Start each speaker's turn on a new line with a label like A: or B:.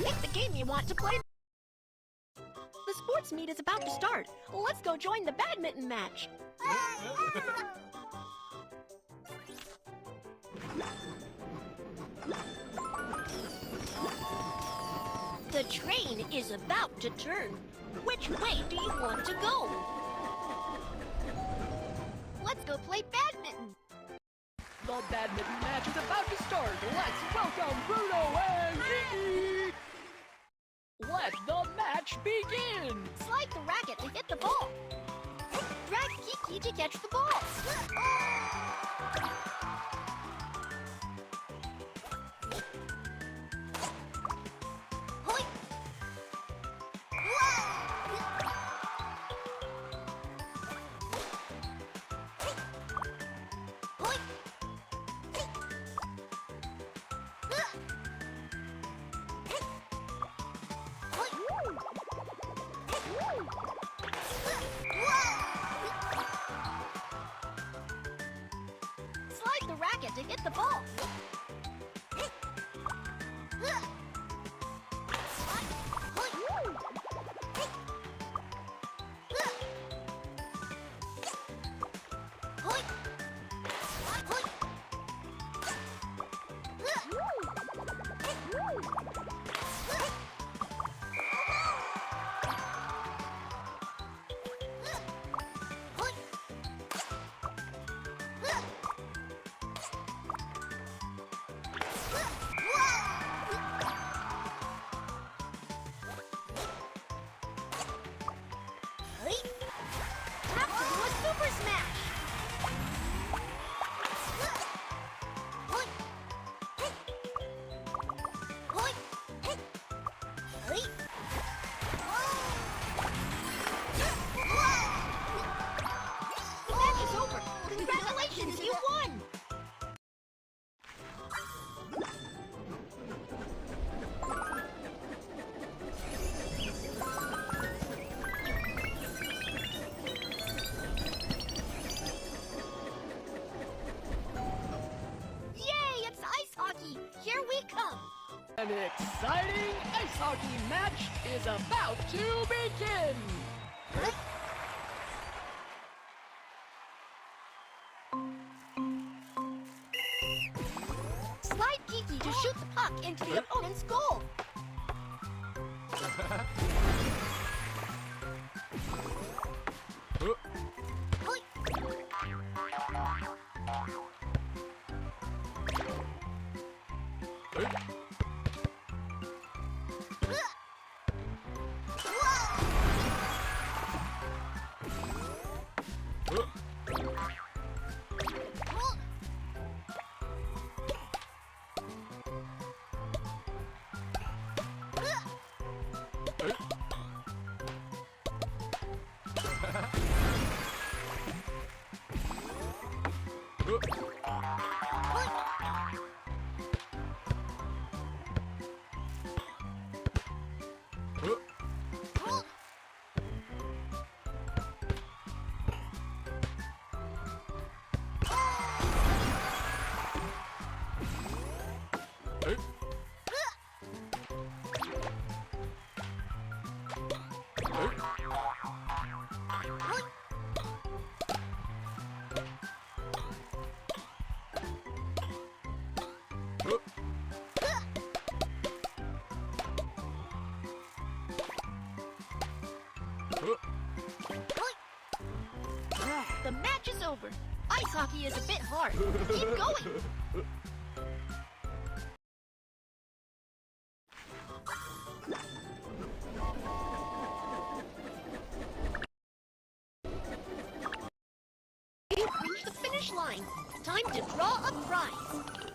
A: Pick the game you want to play. The sports meet is about to start. Let's go join the badminton match. The train is about to turn. Which way do you want to go? Let's go play badminton.
B: The badminton match is about to start. Let's welcome Bruno and Kiki. Let the match begin.
A: Slide the racket to hit the ball. Drag Kiki to catch the ball. Slide the racket to hit the ball. Tap to do a super smash! The match is over! Congratulations, you won! Here we come!
B: An exciting ice hockey match is about to begin!
A: Slide Kiki to shoot the puck into the opponent's goal! The match is over. Ice hockey is a bit hard. Keep going. You've reached the finish line. Time to draw a prize.